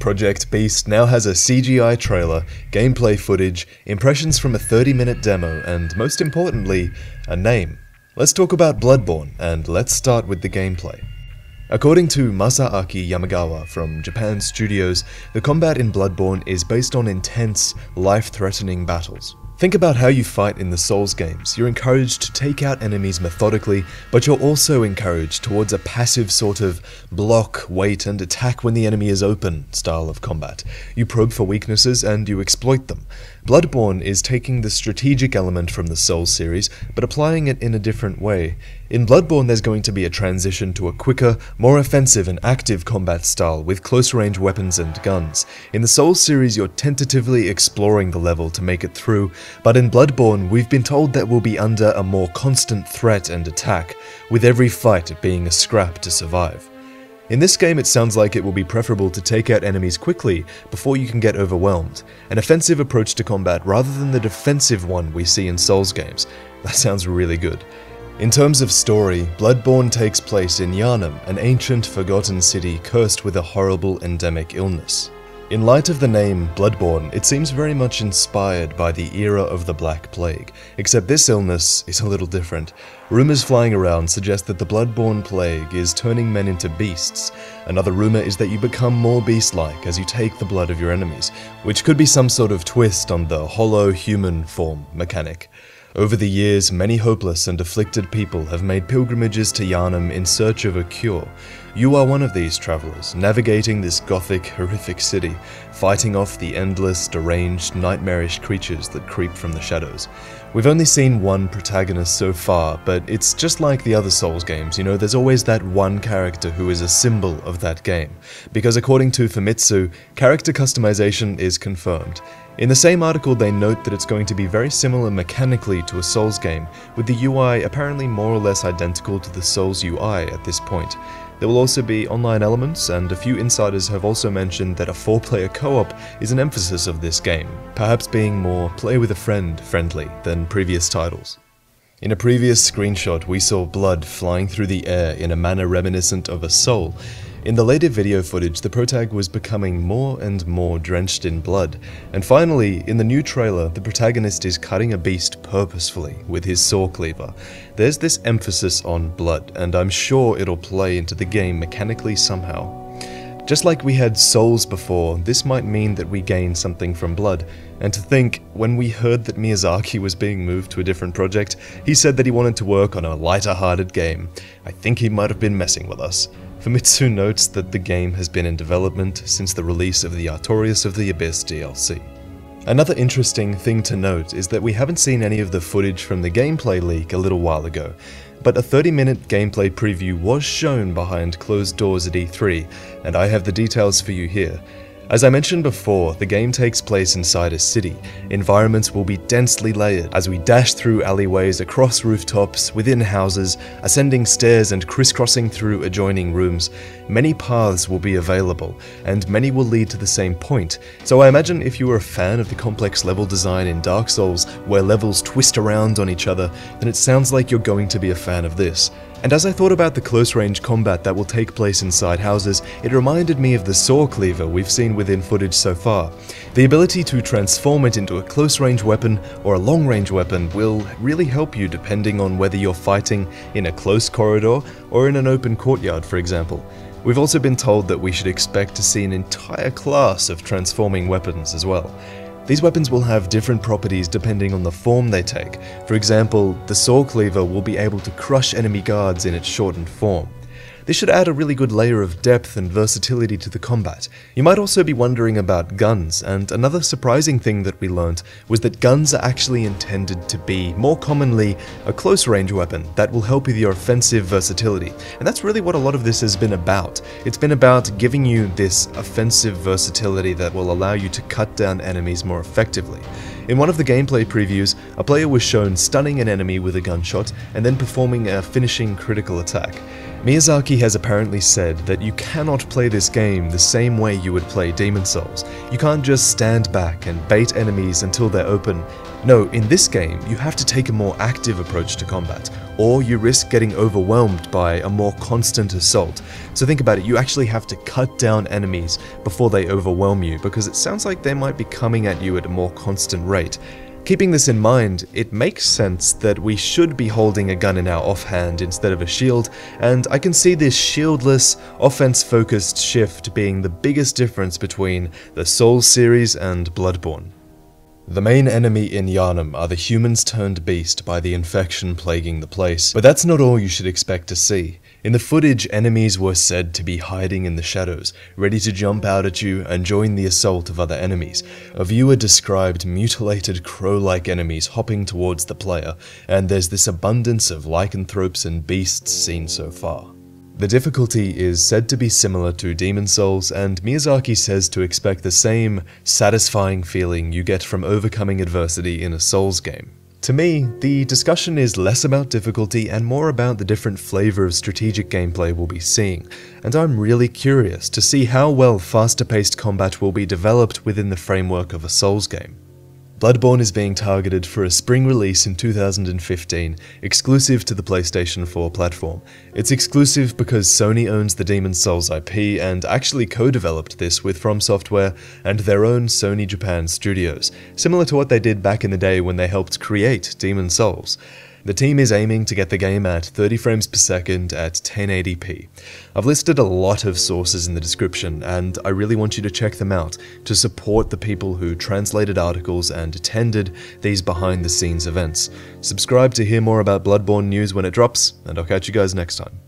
Project Beast now has a CGI trailer, gameplay footage, impressions from a 30-minute demo, and most importantly, a name. Let's talk about Bloodborne, and let's start with the gameplay. According to Masaaki Yamagawa from Japan Studios, the combat in Bloodborne is based on intense, life-threatening battles. Think about how you fight in the Souls games. You're encouraged to take out enemies methodically, but you're also encouraged towards a passive sort of block, wait, and attack when the enemy is open style of combat. You probe for weaknesses and you exploit them. Bloodborne is taking the strategic element from the Souls series, but applying it in a different way. In Bloodborne, there's going to be a transition to a quicker, more offensive and active combat style with close-range weapons and guns. In the Souls series, you're tentatively exploring the level to make it through, but in Bloodborne, we've been told that we'll be under a more constant threat and attack, with every fight being a scrap to survive. In this game, it sounds like it will be preferable to take out enemies quickly before you can get overwhelmed, an offensive approach to combat rather than the defensive one we see in Souls games. That sounds really good. In terms of story, Bloodborne takes place in Yharnam, an ancient, forgotten city cursed with a horrible endemic illness. In light of the name Bloodborne, it seems very much inspired by the era of the Black Plague, except this illness is a little different. Rumors flying around suggest that the Bloodborne plague is turning men into beasts. Another rumor is that you become more beast-like as you take the blood of your enemies, which could be some sort of twist on the hollow human form mechanic. Over the years, many hopeless and afflicted people have made pilgrimages to Yharnam in search of a cure. You are one of these travelers, navigating this gothic, horrific city, fighting off the endless, deranged, nightmarish creatures that creep from the shadows. We've only seen one protagonist so far, but it's just like the other Souls games, you know, there's always that one character who is a symbol of that game. Because according to Famitsu, character customization is confirmed. In the same article, they note that it's going to be very similar mechanically to a Souls game, with the UI apparently more or less identical to the Souls UI at this point. There will also be online elements, and a few insiders have also mentioned that a 4-player co-op is an emphasis of this game, perhaps being more play with a friend friendly than previous titles. In a previous screenshot, we saw blood flying through the air in a manner reminiscent of a soul. In the later video footage, the protag was becoming more and more drenched in blood, and finally, in the new trailer, the protagonist is cutting a beast purposefully with his saw cleaver. There's this emphasis on blood, and I'm sure it'll play into the game mechanically somehow. Just like we had Souls before, this might mean that we gain something from blood. And to think, when we heard that Miyazaki was being moved to a different project, he said that he wanted to work on a lighter-hearted game. I think he might have been messing with us. Famitsu notes that the game has been in development since the release of the Artorias of the Abyss DLC. Another interesting thing to note is that we haven't seen any of the footage from the gameplay leak a little while ago, but a 30-minute gameplay preview was shown behind closed doors at E3, and I have the details for you here. As I mentioned before, the game takes place inside a city. Environments will be densely layered as we dash through alleyways, across rooftops, within houses, ascending stairs and crisscrossing through adjoining rooms. Many paths will be available, and many will lead to the same point. So I imagine if you were a fan of the complex level design in Dark Souls, where levels twist around on each other, then it sounds like you're going to be a fan of this. And as I thought about the close-range combat that will take place inside houses, it reminded me of the saw cleaver we've seen within footage so far. The ability to transform it into a close-range weapon or a long-range weapon will really help you depending on whether you're fighting in a close corridor or in an open courtyard, for example. We've also been told that we should expect to see an entire class of transforming weapons as well. These weapons will have different properties depending on the form they take. For example, the saw cleaver will be able to crush enemy guards in its shortened form. This should add a really good layer of depth and versatility to the combat. You might also be wondering about guns, and another surprising thing that we learnt was that guns are actually intended to be, more commonly, a close-range weapon that will help with your offensive versatility. And that's really what a lot of this has been about. It's been about giving you this offensive versatility that will allow you to cut down enemies more effectively. In one of the gameplay previews, a player was shown stunning an enemy with a gunshot and then performing a finishing critical attack. Miyazaki has apparently said that you cannot play this game the same way you would play Demon's Souls. You can't just stand back and bait enemies until they're open. No, in this game, you have to take a more active approach to combat. or you risk getting overwhelmed by a more constant assault. So think about it, you actually have to cut down enemies before they overwhelm you, because it sounds like they might be coming at you at a more constant rate. Keeping this in mind, it makes sense that we should be holding a gun in our offhand instead of a shield, and I can see this shieldless, offense-focused shift being the biggest difference between the Souls series and Bloodborne. The main enemy in Yharnam are the humans turned beast by the infection plaguing the place, but that's not all you should expect to see. In the footage, enemies were said to be hiding in the shadows, ready to jump out at you and join the assault of other enemies. A viewer described mutilated crow-like enemies hopping towards the player, and there's this abundance of lycanthropes and beasts seen so far. The difficulty is said to be similar to Demon's Souls, and Miyazaki says to expect the same satisfying feeling you get from overcoming adversity in a Souls game. To me, the discussion is less about difficulty and more about the different flavor of strategic gameplay we'll be seeing, and I'm really curious to see how well faster-paced combat will be developed within the framework of a Souls game. Bloodborne is being targeted for a spring release in 2015, exclusive to the PlayStation 4 platform. It's exclusive because Sony owns the Demon's Souls IP and actually co-developed this with From Software and their own Sony Japan studios, similar to what they did back in the day when they helped create Demon's Souls. The team is aiming to get the game at 30 frames per second at 1080p. I've listed a lot of sources in the description, and I really want you to check them out to support the people who translated articles and attended these behind-the-scenes events. Subscribe to hear more about Bloodborne news when it drops, and I'll catch you guys next time.